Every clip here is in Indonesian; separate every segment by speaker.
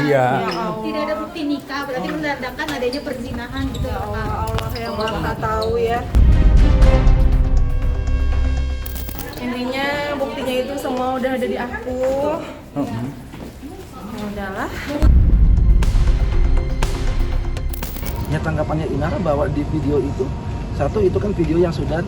Speaker 1: Iya.
Speaker 2: Tidak ada bukti nikah, berarti menandakan adanya perzinahan gitu.
Speaker 3: Ya Allah, Allah yang maha tahu ya. Intinya buktinya itu semua udah ada di aku. Ya udahlah.
Speaker 4: Ya, tanggapannya Inara bahwa di video itu, satu itu kan video yang sudah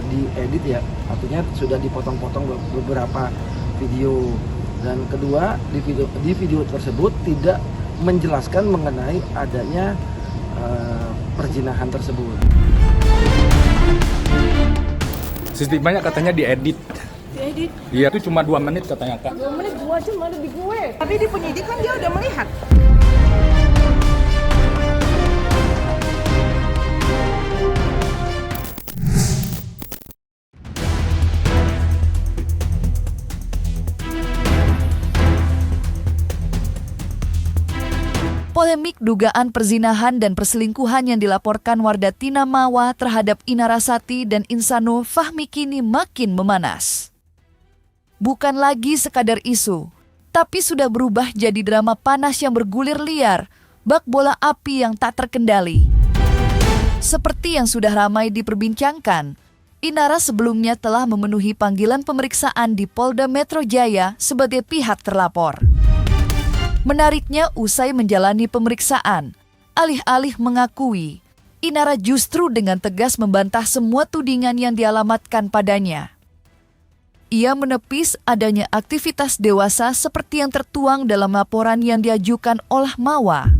Speaker 4: diedit ya, artinya sudah dipotong-potong beberapa video, dan kedua di video tersebut tidak menjelaskan mengenai adanya perzinahan tersebut.
Speaker 1: Sistemnya katanya diedit.
Speaker 3: Diedit.
Speaker 1: Iya, itu cuma 2 menit katanya, Kak.
Speaker 3: 2 menit, 2 jam ada di gue. Tapi di penyidik kan dia udah melihat.
Speaker 5: Polemik dugaan perzinahan dan perselingkuhan yang dilaporkan Wardatina Mawa terhadap Inarasati dan Insano Fahmi kini makin memanas. Bukan lagi sekadar isu, tapi sudah berubah jadi drama panas yang bergulir liar, bak bola api yang tak terkendali. Seperti yang sudah ramai diperbincangkan, Inara sebelumnya telah memenuhi panggilan pemeriksaan di Polda Metro Jaya sebagai pihak terlapor. Menariknya, usai menjalani pemeriksaan, alih-alih mengakui, Inara justru dengan tegas membantah semua tudingan yang dialamatkan padanya. Ia menepis adanya aktivitas dewasa seperti yang tertuang dalam laporan yang diajukan oleh Mawa.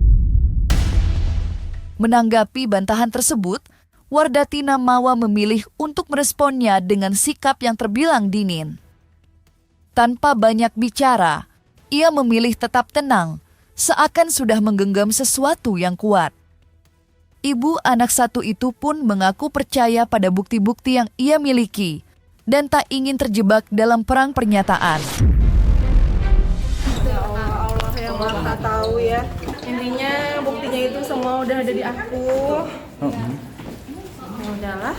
Speaker 5: Menanggapi bantahan tersebut, Wardatina Mawa memilih untuk meresponnya dengan sikap yang terbilang dingin. Tanpa banyak bicara, ia memilih tetap tenang, seakan sudah menggenggam sesuatu yang kuat. Ibu anak satu itu pun mengaku percaya pada bukti-bukti yang ia miliki dan tak ingin terjebak dalam perang pernyataan.
Speaker 3: Ya Allah, Allah yang maha tahu ya. Intinya buktinya itu semua udah ada di aku. Ya udahlah.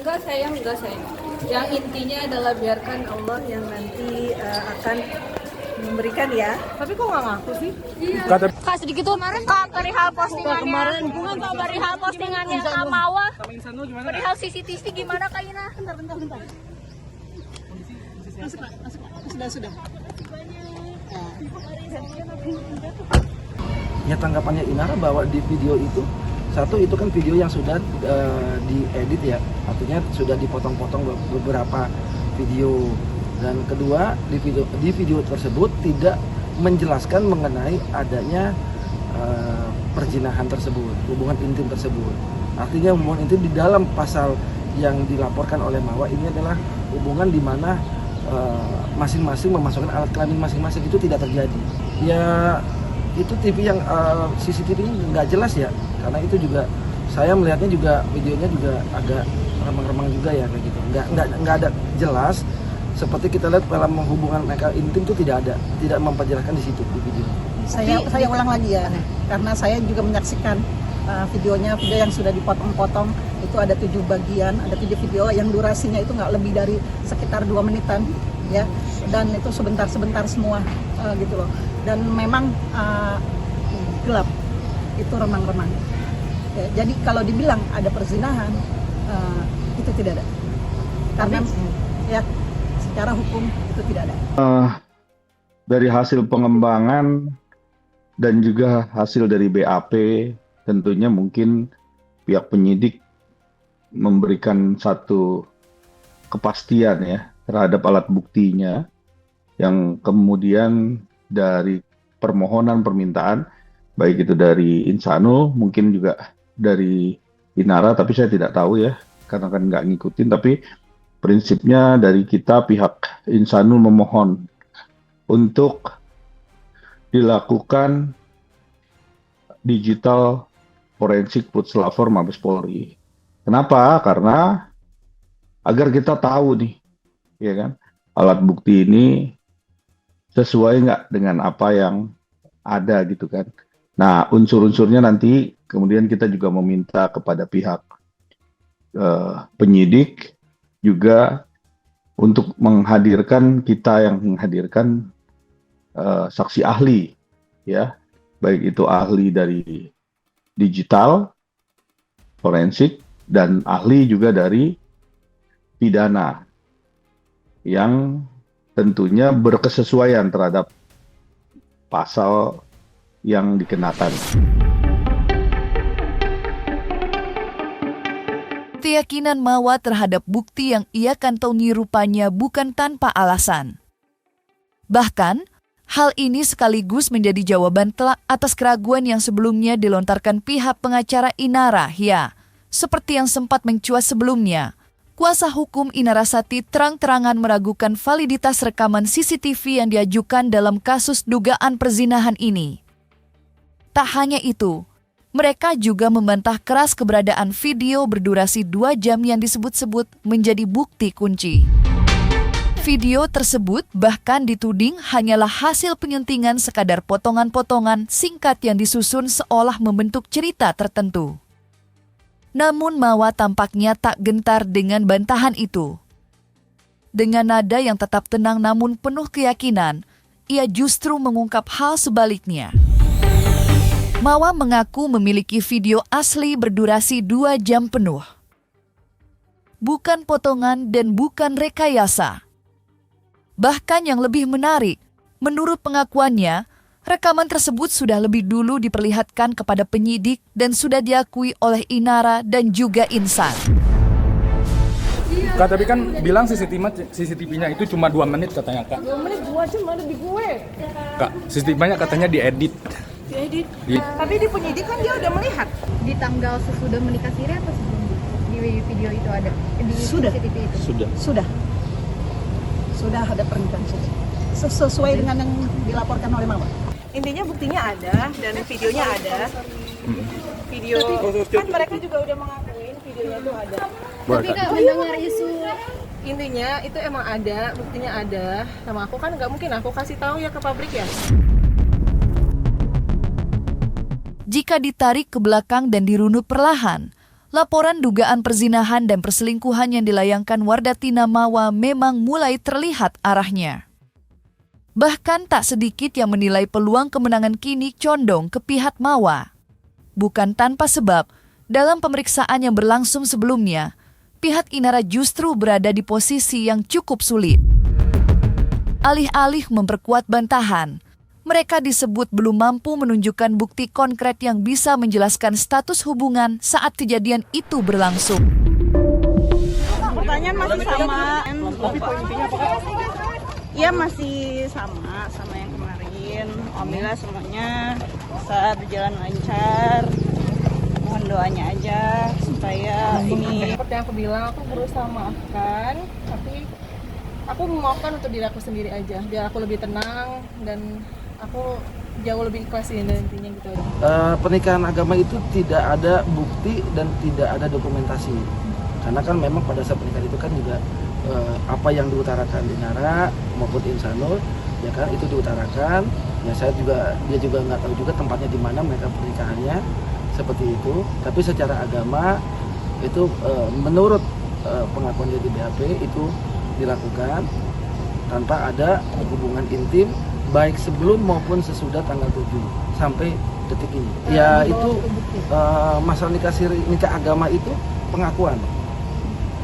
Speaker 6: Enggak sayang. Yang intinya adalah biarkan Allah yang nanti akan memberikan ya.
Speaker 3: Tapi kok nggak ngaku sih?
Speaker 1: Kata
Speaker 7: Kak sedikit tuh Kak perihal postingannya perihal postingannya Kak Mawa perihal CCTV gimana Kak Ina? Bentar. Sudah.
Speaker 4: Ya, tanggapannya Inara bahwa di video itu, satu itu kan video yang sudah diedit ya, artinya sudah dipotong-potong beberapa video, dan kedua di video tersebut tidak menjelaskan mengenai adanya perzinahan tersebut, hubungan intim tersebut. Artinya hubungan intim di dalam pasal yang dilaporkan oleh Mawa ini adalah hubungan di mana masing-masing memasukkan alat kelamin masing-masing, itu tidak terjadi. Ya, itu TV yang CCTV nggak jelas ya, karena itu juga saya melihatnya juga videonya juga agak remang-remang juga ya, kayak gitu. Nggak ada jelas. Seperti kita lihat dalam hubungan mereka intim itu tidak memperjelaskan di situ di video.
Speaker 8: Saya ulang lagi ya, karena saya juga menyaksikan video yang sudah dipotong-potong, itu ada 7 bagian, ada 7 video yang durasinya itu nggak lebih dari sekitar 2 menitan ya, dan itu sebentar semua gitu loh, dan memang gelap, itu remang-remang ya. Jadi kalau dibilang ada perzinahan, itu tidak ada, karena ya secara hukum itu tidak ada.
Speaker 9: Dari hasil pengembangan dan juga hasil dari BAP, tentunya mungkin pihak penyidik memberikan satu kepastian ya terhadap alat buktinya, yang kemudian dari permintaan, baik itu dari Insano, mungkin juga dari Inara, tapi saya tidak tahu ya, karena kan nggak ngikutin, tapi prinsipnya dari kita pihak Insano memohon untuk dilakukan digital forensik puslapor Mabes Polri. Kenapa? Karena agar kita tahu nih, ya kan, alat bukti ini sesuai nggak dengan apa yang ada gitu kan. Nah, unsur-unsurnya nanti kemudian kita juga meminta kepada pihak penyidik juga untuk menghadirkan, kita yang menghadirkan saksi ahli ya, baik itu ahli dari digital, forensik, dan ahli juga dari pidana yang tentunya berkesesuaian terhadap pasal yang dikenakan.
Speaker 5: Keyakinan Mawa terhadap bukti yang ia kantongi rupanya bukan tanpa alasan. Bahkan, hal ini sekaligus menjadi jawaban telak atas keraguan yang sebelumnya dilontarkan pihak pengacara Inara, ya, seperti yang sempat mencuat sebelumnya. Kuasa hukum Inarasati terang-terangan meragukan validitas rekaman CCTV yang diajukan dalam kasus dugaan perzinahan ini. Tak hanya itu, mereka juga membantah keras keberadaan video berdurasi 2 jam yang disebut-sebut menjadi bukti kunci. Video tersebut bahkan dituding hanyalah hasil penyuntingan sekadar potongan-potongan singkat yang disusun seolah membentuk cerita tertentu. Namun Mawa tampaknya tak gentar dengan bantahan itu. Dengan nada yang tetap tenang namun penuh keyakinan, ia justru mengungkap hal sebaliknya. Mawa mengaku memiliki video asli berdurasi 2 jam penuh. Bukan potongan dan bukan rekayasa. Bahkan yang lebih menarik, menurut pengakuannya, rekaman tersebut sudah lebih dulu diperlihatkan kepada penyidik dan sudah diakui oleh Inara dan juga Insan.
Speaker 1: Kak, tapi kan bilang CCTV-nya itu cuma 2 menit katanya, Kak.
Speaker 3: 2 menit, 2 jam ada di gue.
Speaker 1: Kak, CCTV-nya katanya diedit.
Speaker 3: Diedit.
Speaker 1: Di-
Speaker 3: Tapi di penyidik kan dia udah melihat.
Speaker 2: Di tanggal sesudah menikah siri atau sebelum di video itu ada di
Speaker 8: Sudah.
Speaker 2: CCTV itu?
Speaker 8: Sudah ada pernikahan sudah. Sesuai dengan yang dilaporkan oleh Mama.
Speaker 3: Intinya buktinya ada dan videonya ada. Video kan mereka juga udah mengakuin videonya itu ada.
Speaker 2: Tapi Kak, mendengar isu
Speaker 3: Intinya itu emang ada, buktinya ada. Sama aku kan nggak mungkin aku kasih tahu ya ke pabrik ya.
Speaker 5: Jika ditarik ke belakang dan dirunut perlahan, laporan dugaan perzinahan dan perselingkuhan yang dilayangkan Wardatina Mawa memang mulai terlihat arahnya. Bahkan tak sedikit yang menilai peluang kemenangan kini condong ke pihak Mawa. Bukan tanpa sebab, dalam pemeriksaan yang berlangsung sebelumnya, pihak Inara justru berada di posisi yang cukup sulit. Alih-alih memperkuat bantahan, mereka disebut belum mampu menunjukkan bukti konkret yang bisa menjelaskan status hubungan saat kejadian itu berlangsung.
Speaker 8: Pertanyaan masih sama. Tapi poinnya apa? Iya masih sama yang kemarin. Alhamdulillah semuanya bisa berjalan lancar. Mohon doanya aja supaya ini.
Speaker 3: Seperti yang aku bilang, aku berusaha maafkan, tapi aku memaafkan untuk diri aku sendiri aja, biar aku lebih tenang dan aku jauh lebih ikhlasin dan intinya gitu.
Speaker 4: Pernikahan agama itu tidak ada bukti dan tidak ada dokumentasi. Karena kan memang pada saat pernikahan itu kan juga apa yang diutarakan Inara maupun Insanul, ya kan itu diutarakan. Ya dia juga nggak tahu juga tempatnya di mana mereka pernikahannya seperti itu. Tapi secara agama itu menurut pengakuan dari BAP itu dilakukan tanpa ada hubungan intim baik sebelum maupun sesudah tanggal 7 sampai detik ini. Ya itu masalah nikah agama itu pengakuan.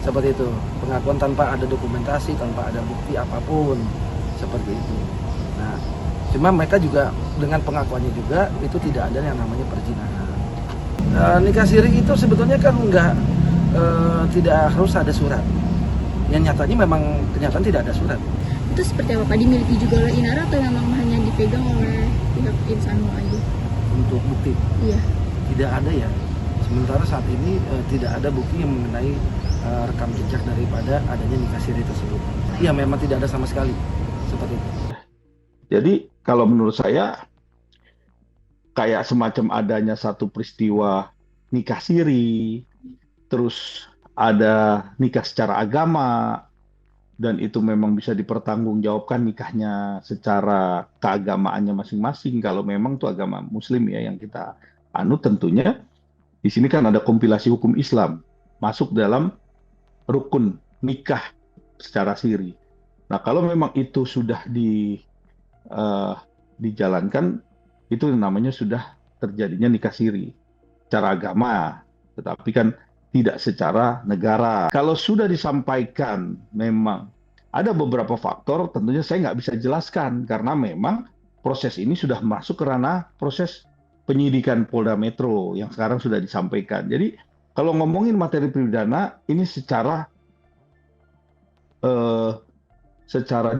Speaker 4: Seperti itu, pengakuan tanpa ada dokumentasi, tanpa ada bukti apapun, seperti itu. Nah, cuma mereka juga dengan pengakuannya juga itu tidak ada yang namanya perzinahan. Nikah siri itu sebetulnya kan tidak harus ada surat. Yang nyatanya memang kenyataan tidak ada surat.
Speaker 2: itu seperti apa Pak? Dimiliki juga oleh Inara atau memang hanya dipegang oleh pihak Insanul aja?
Speaker 4: Untuk bukti
Speaker 2: Iya.
Speaker 4: tidak ada ya. Sementara saat ini tidak ada bukti yang mengenai rekam jejak daripada adanya nikah siri tersebut. Iya, memang tidak ada sama sekali seperti itu.
Speaker 9: Jadi kalau menurut saya kayak semacam adanya satu peristiwa nikah siri, terus ada nikah secara agama, dan itu memang bisa dipertanggungjawabkan nikahnya secara keagamaannya masing-masing. Kalau memang itu agama Muslim ya yang kita anut, tentunya di sini kan ada kompilasi hukum Islam masuk dalam rukun nikah secara siri. Nah, kalau memang itu sudah dijalankan, itu namanya sudah terjadinya nikah siri secara agama, tetapi kan tidak secara negara. Kalau sudah disampaikan memang ada beberapa faktor, tentunya saya nggak bisa jelaskan karena memang proses ini sudah masuk ke ranah proses penyidikan Polda Metro yang sekarang sudah disampaikan. Jadi kalau ngomongin materi pidana ini secara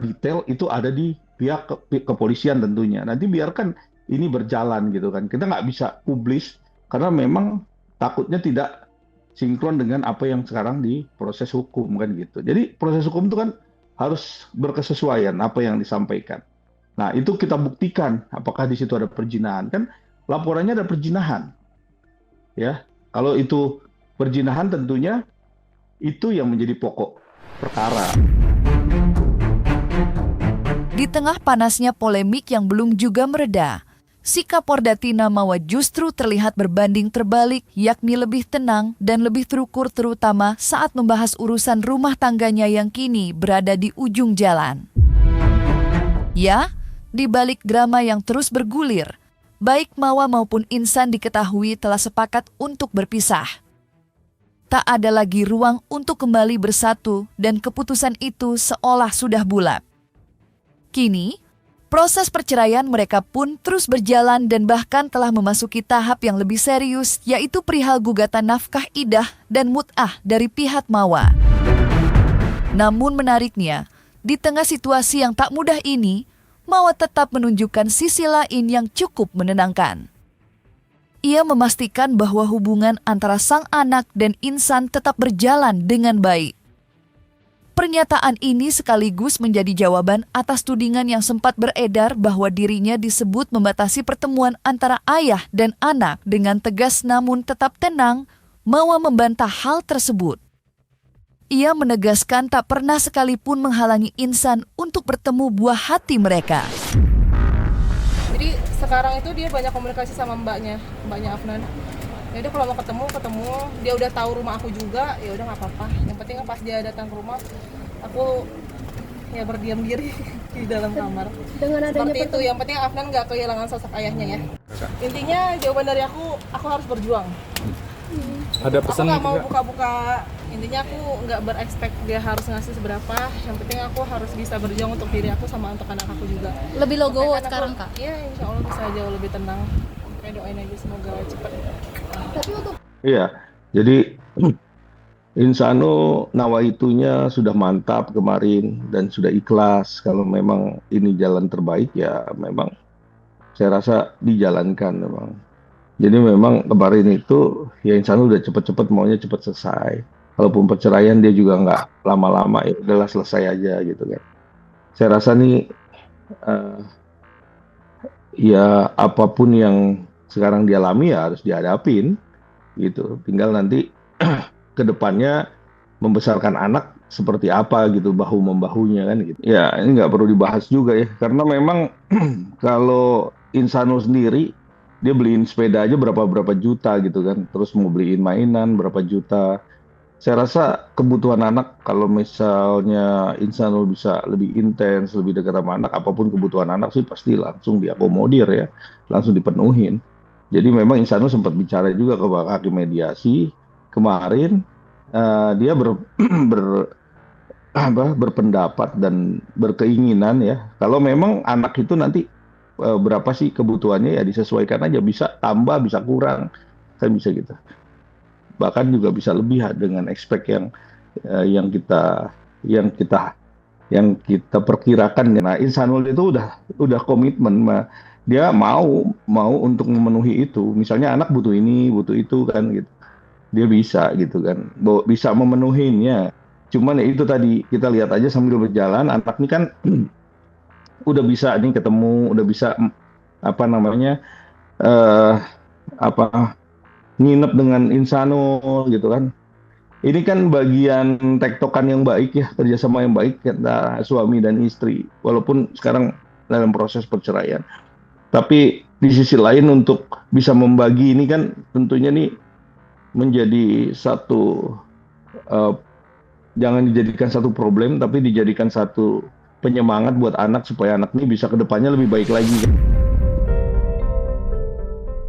Speaker 9: detail itu ada di pihak kepolisian tentunya. Nanti biarkan ini berjalan gitu kan. Kita nggak bisa publis karena memang takutnya tidak sinkron dengan apa yang sekarang di proses hukum kan gitu. Jadi proses hukum itu kan harus berkesesuaian apa yang disampaikan. Nah itu kita buktikan apakah di situ ada perzinahan kan laporannya ada perzinahan. Ya kalau itu perzinahan tentunya itu yang menjadi pokok perkara.
Speaker 5: Di tengah panasnya polemik yang belum juga mereda, sikap Polda Tina Mawa justru terlihat berbanding terbalik, yakni lebih tenang dan lebih terukur terutama saat membahas urusan rumah tangganya yang kini berada di ujung jalan. Ya, di balik drama yang terus bergulir, baik Mawa maupun Insan diketahui telah sepakat untuk berpisah. Tak ada lagi ruang untuk kembali bersatu dan keputusan itu seolah sudah bulat. Kini, proses perceraian mereka pun terus berjalan dan bahkan telah memasuki tahap yang lebih serius, yaitu perihal gugatan nafkah idah dan mut'ah dari pihak Mawa. Namun menariknya, di tengah situasi yang tak mudah ini, Mawa tetap menunjukkan sisi lain yang cukup menenangkan. Ia memastikan bahwa hubungan antara sang anak dan Insan tetap berjalan dengan baik. Pernyataan ini sekaligus menjadi jawaban atas tudingan yang sempat beredar bahwa dirinya disebut membatasi pertemuan antara ayah dan anak dengan tegas namun tetap tenang. Mawa membantah hal tersebut. Ia menegaskan tak pernah sekalipun menghalangi Insan untuk bertemu buah hati mereka.
Speaker 3: Jadi sekarang itu dia banyak komunikasi sama mbaknya Afnan. Ya udah kalau mau ketemu, dia udah tahu rumah aku juga, ya udah nggak apa-apa. Yang penting pas dia datang ke rumah, aku ya berdiam diri di dalam kamar. Dengan adanya seperti itu, yang penting Afnan nggak kehilangan sosok ayahnya ya. Intinya jawaban dari aku harus berjuang.
Speaker 1: Ada pesan
Speaker 3: aku nggak mau
Speaker 1: juga.
Speaker 3: buka-buka. Intinya aku nggak berekspek dia harus ngasih seberapa. Yang penting aku harus bisa berjuang untuk diri aku sama untuk anak aku juga.
Speaker 7: Lebih logowo sekarang Kak?
Speaker 3: Iya, insya Allah bisa jauh lebih tenang. Kayak doain aja semoga cepet.
Speaker 9: Iya, jadi Insano nawaitunya sudah mantap kemarin dan sudah ikhlas. Kalau memang ini jalan terbaik ya memang saya rasa dijalankan memang. Jadi memang kemarin itu ya Insano udah cepet-cepet maunya cepet selesai. Kalaupun perceraian dia juga nggak lama-lama ya udahlah selesai aja gitu kan. Saya rasa nih ya apapun yang sekarang dialami ya harus dihadapin gitu. Tinggal nanti ke depannya membesarkan anak seperti apa gitu, bahu membahunya kan gitu. Ya ini nggak perlu dibahas juga ya, karena memang kalau Insano sendiri dia beliin sepeda aja berapa juta gitu kan, terus mau beliin mainan berapa juta. Saya rasa kebutuhan anak kalau misalnya Insano bisa lebih intens, lebih dekat sama anak, apapun kebutuhan anak sih pasti langsung diakomodir ya, langsung dipenuhin. Jadi memang Insano sempat bicara juga ke hakim mediasi kemarin, dia berpendapat dan berkeinginan ya, kalau memang anak itu nanti berapa sih kebutuhannya ya disesuaikan aja, bisa tambah, bisa kurang, kan bisa gitu. Bahkan juga bisa lebih dengan expect yang kita perkirakan. Nah, Insanul itu udah komitmen, dia mau untuk memenuhi itu. Misalnya anak butuh ini, butuh itu kan gitu. Dia bisa gitu kan, bisa memenuhinya. Cuman ya itu tadi kita lihat aja sambil berjalan, anak ini kan udah bisa nih ketemu, udah bisa nginep dengan Insano gitu kan. Ini kan bagian tektokan yang baik ya, kerjasama yang baik antara suami dan istri, walaupun sekarang dalam proses perceraian. Tapi di sisi lain untuk bisa membagi ini kan tentunya nih menjadi satu, jangan dijadikan satu problem, tapi dijadikan satu penyemangat buat anak supaya anak ini bisa ke depannya lebih baik lagi.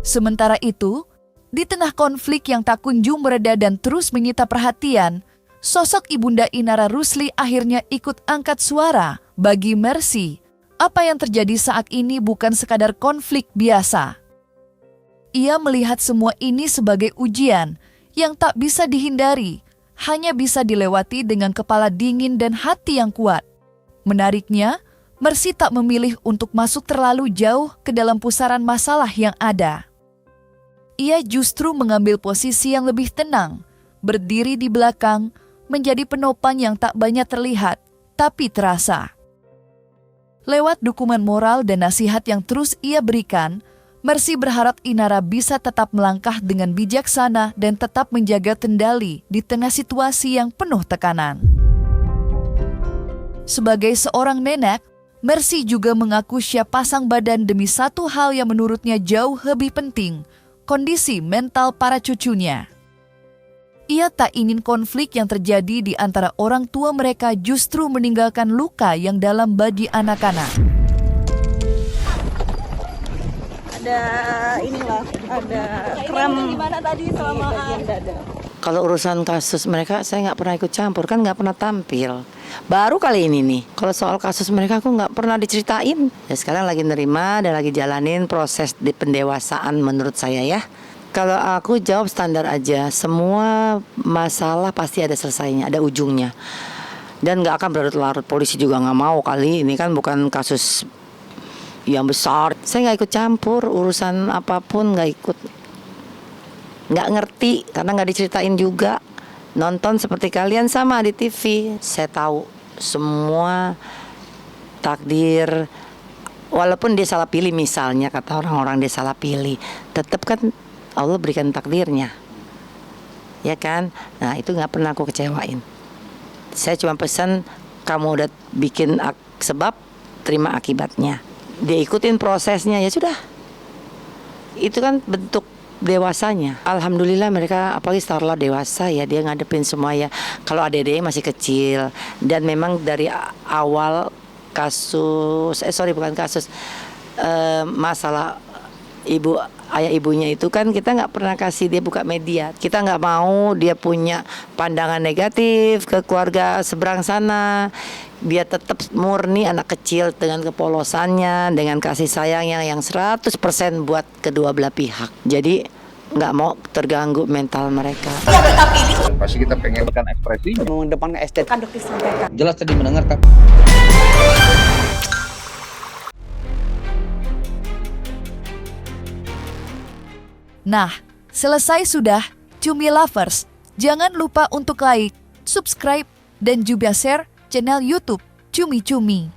Speaker 5: Sementara itu, di tengah konflik yang tak kunjung mereda dan terus menyita perhatian, sosok Ibunda Inara Rusli akhirnya ikut angkat suara bagi Mercy. Apa yang terjadi saat ini bukan sekadar konflik biasa. Ia melihat semua ini sebagai ujian yang tak bisa dihindari, hanya bisa dilewati dengan kepala dingin dan hati yang kuat. Menariknya, Mercy tak memilih untuk masuk terlalu jauh ke dalam pusaran masalah yang ada. Ia justru mengambil posisi yang lebih tenang, berdiri di belakang, menjadi penopang yang tak banyak terlihat, tapi terasa. Lewat dukungan moral dan nasihat yang terus ia berikan, Mercy berharap Inara bisa tetap melangkah dengan bijaksana dan tetap menjaga kendali di tengah situasi yang penuh tekanan. Sebagai seorang nenek, Mercy juga mengaku siap pasang badan demi satu hal yang menurutnya jauh lebih penting, kondisi mental para cucunya. Ia tak ingin konflik yang terjadi di antara orang tua mereka justru meninggalkan luka yang dalam bagi anak-anak.
Speaker 8: Ada kram di mana tadi selama bagian dada.
Speaker 10: Kalau urusan kasus mereka saya nggak pernah ikut campur, kan nggak pernah tampil. Baru kali ini nih, kalau soal kasus mereka aku nggak pernah diceritain. Ya sekarang lagi nerima dan lagi jalanin proses di pendewasaan menurut saya ya. Kalau aku jawab standar aja, semua masalah pasti ada selesainya, ada ujungnya. Dan nggak akan berlarut-larut, polisi juga nggak mau kali, ini kan bukan kasus yang besar. Saya nggak ikut campur, urusan apapun nggak ikut. Nggak ngerti, karena nggak diceritain juga. Nonton seperti kalian sama di TV. Saya tahu semua takdir, walaupun dia salah pilih misalnya, kata orang-orang dia salah pilih, tetap kan Allah berikan takdirnya, ya kan? Nah itu nggak pernah aku kecewain. Saya cuma pesan, kamu udah bikin sebab, terima akibatnya. Dia ikutin prosesnya, ya sudah. Itu kan bentuk dewasanya. Alhamdulillah mereka, apalagi Starla dewasa ya, dia ngadepin semua ya. Kalau adik-adiknya masih kecil, dan memang dari awal masalah ayah ibunya itu kan kita nggak pernah kasih dia buka media. Kita nggak mau dia punya pandangan negatif ke keluarga seberang sana. Dia tetap murni anak kecil dengan kepolosannya, dengan kasih sayangnya yang 100% buat kedua belah pihak. Jadi nggak mau terganggu mental mereka.
Speaker 11: Pasti kita pengen kan ekspresinya.
Speaker 12: Mengedepankan estetika.
Speaker 8: Kan dokter sampaikan.
Speaker 11: Jelas tadi mendengar kan.
Speaker 5: Nah, selesai sudah, Cumi Lovers. Jangan lupa untuk like, subscribe, dan juga share channel YouTube Cumi Cumi.